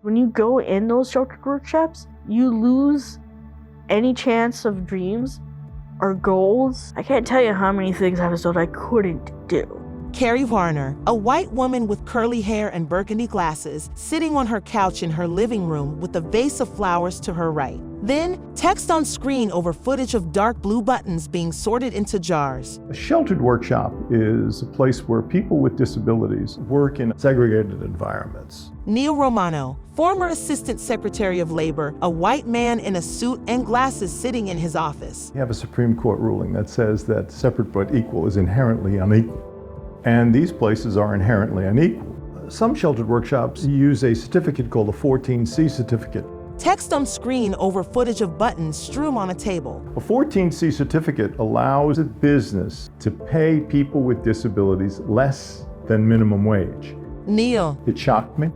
When you go in those sheltered workshops, you lose any chance of dreams or goals. I can't tell you how many things I was told I couldn't do. Carrie Warner, a white woman with curly hair and burgundy glasses, sitting on her couch in her living room with a vase of flowers to her right. Then, text on screen over footage of dark blue buttons being sorted into jars. A sheltered workshop is a place where people with disabilities work in segregated environments. Neil Romano, former Assistant Secretary of Labor, a white man in a suit and glasses sitting in his office. You have a Supreme Court ruling that says that separate but equal is inherently unequal. And these places are inherently unequal. Some sheltered workshops use a certificate called a 14C certificate. Text on screen over footage of buttons strewn on a table. A 14C certificate allows a business to pay people with disabilities less than minimum wage. Neil. It shocked me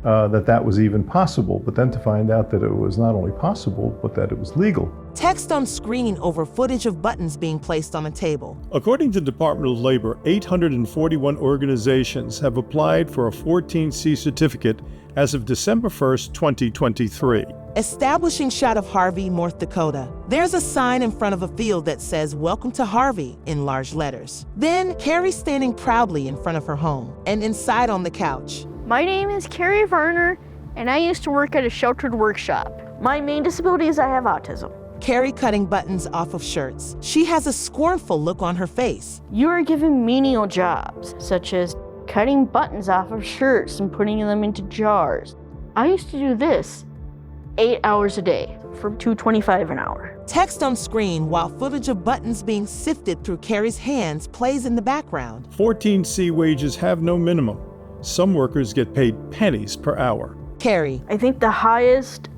that was even possible, but then to find out that it was not only possible, but that it was legal. Text on screen over footage of buttons being placed on a table. According to the Department of Labor, 841 organizations have applied for a 14C certificate as of December 1st, 2023. Establishing shot of Harvey, North Dakota. There's a sign in front of a field that says, "Welcome to Harvey," in large letters. Then, Carrie standing proudly in front of her home, and inside on the couch. My name is Carrie Warner, and I used to work at a sheltered workshop. My main disability is I have autism. Carrie cutting buttons off of shirts. She has a scornful look on her face. You are given menial jobs, such as cutting buttons off of shirts and putting them into jars. I used to do this 8 hours a day for $2.25 an hour. Text on screen while footage of buttons being sifted through Carrie's hands plays in the background. 14C wages have no minimum. Some workers get paid pennies per hour. Carrie. I think the highest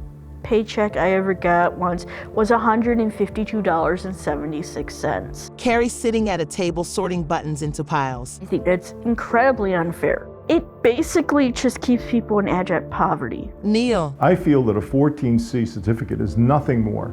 paycheck I ever got once was $152.76. Carrie sitting at a table sorting buttons into piles. I think that's incredibly unfair. It basically just keeps people in abject poverty. Neil. I feel that a 14C certificate is nothing more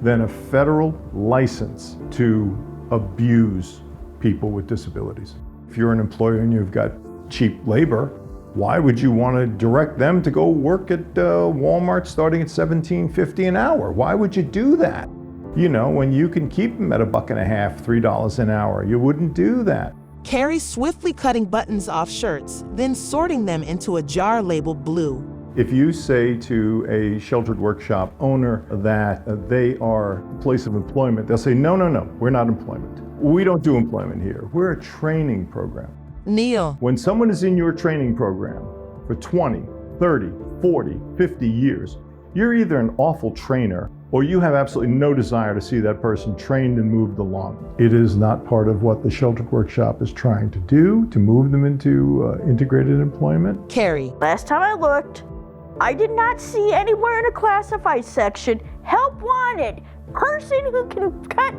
than a federal license to abuse people with disabilities. If you're an employer and you've got cheap labor, why would you want to direct them to go work at Walmart starting at $17.50 an hour? Why would you do that? You know, when you can keep them at $1.50, $3 an hour, you wouldn't do that. Carrie swiftly cutting buttons off shirts, then sorting them into a jar labeled blue. If you say to a sheltered workshop owner that they are a place of employment, they'll say, no, we're not employment. We don't do employment here. We're a training program. Neil. When someone is in your training program for 20, 30, 40, 50 years, you're either an awful trainer or you have absolutely no desire to see that person trained and moved along. It is not part of what the sheltered workshop is trying to do, to move them into integrated employment. Carrie. Last time I looked, I did not see anywhere in a classified section, help wanted, person who can cut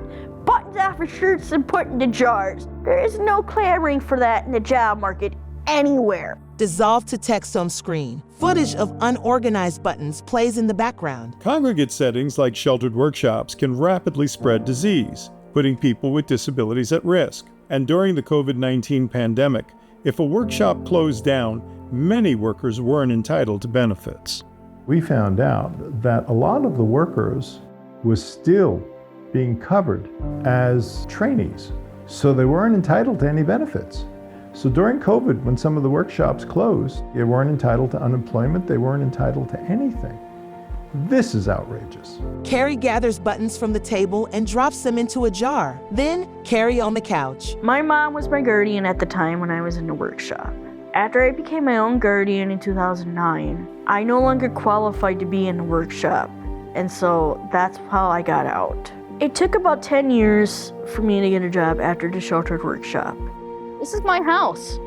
buttons off of shirts and put into jars. There is no clamoring for that in the job market anywhere. Dissolve to text on screen. Footage of unorganized buttons plays in the background. Congregate settings like sheltered workshops can rapidly spread disease, putting people with disabilities at risk. And during the COVID-19 pandemic, if a workshop closed down, many workers weren't entitled to benefits. We found out that a lot of the workers were still being covered as trainees, so they weren't entitled to any benefits. So during COVID, when some of the workshops closed, they weren't entitled to unemployment, they weren't entitled to anything. This is outrageous. Carrie gathers buttons from the table and drops them into a jar. Then, Carrie on the couch. My mom was my guardian at the time when I was in the workshop. After I became my own guardian in 2009, I no longer qualified to be in the workshop, and so that's how I got out. It took about 10 years for me to get a job after the sheltered workshop. This is my house.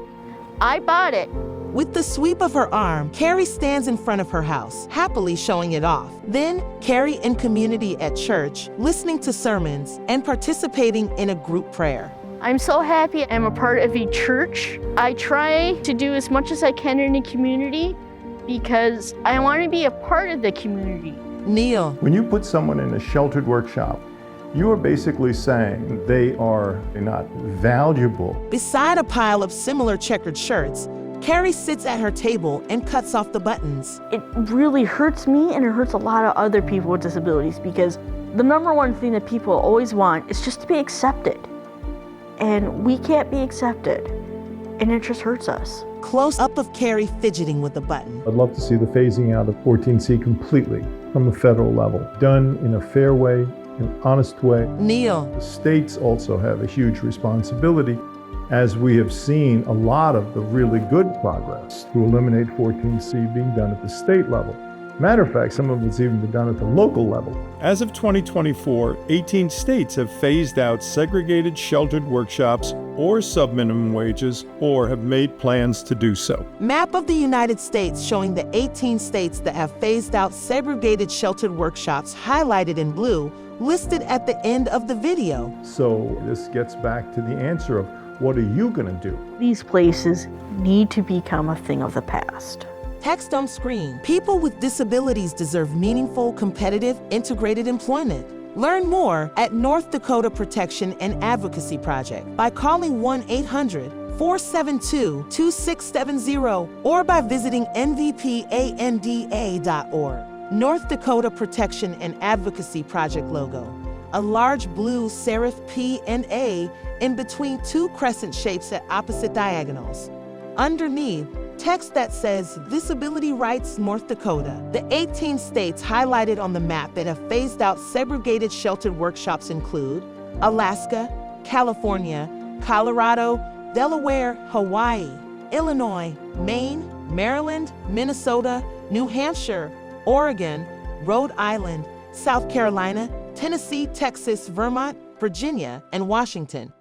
I bought it. With the sweep of her arm, Carrie stands in front of her house, happily showing it off. Then, Carrie in community at church, listening to sermons and participating in a group prayer. I'm so happy I'm a part of a church. I try to do as much as I can in the community because I want to be a part of the community. Neil. When you put someone in a sheltered workshop, you are basically saying they are not valuable. Beside a pile of similar checkered shirts, Carrie sits at her table and cuts off the buttons. It really hurts me and it hurts a lot of other people with disabilities because the number one thing that people always want is just to be accepted. And we can't be accepted. And it just hurts us. Close up of Carrie fidgeting with the button. I'd love to see the phasing out of 14C completely from the federal level, done in a fair way, an honest way. Neil. The states also have a huge responsibility, as we have seen a lot of the really good progress to eliminate 14C being done at the state level. Matter of fact, some of it's even been done at the local level. As of 2024, 18 states have phased out segregated sheltered workshops or subminimum wages or have made plans to do so. Map of the United States showing the 18 states that have phased out segregated sheltered workshops highlighted in blue, listed at the end of the video. So this gets back to the answer of what are you going to do? These places need to become a thing of the past. Text on screen. People with disabilities deserve meaningful, competitive, integrated employment. Learn more at North Dakota Protection and Advocacy Project by calling 1-800-472-2670 or by visiting nvpanda.org. North Dakota Protection and Advocacy Project logo. A large blue serif P and A in between two crescent shapes at opposite diagonals. Underneath, text that says Disability Rights North Dakota. The 18 states highlighted on the map that have phased out segregated sheltered workshops include Alaska, California, Colorado, Delaware, Hawaii, Illinois, Maine, Maryland, Minnesota, New Hampshire, Oregon, Rhode Island, South Carolina, Tennessee, Texas, Vermont, Virginia, and Washington.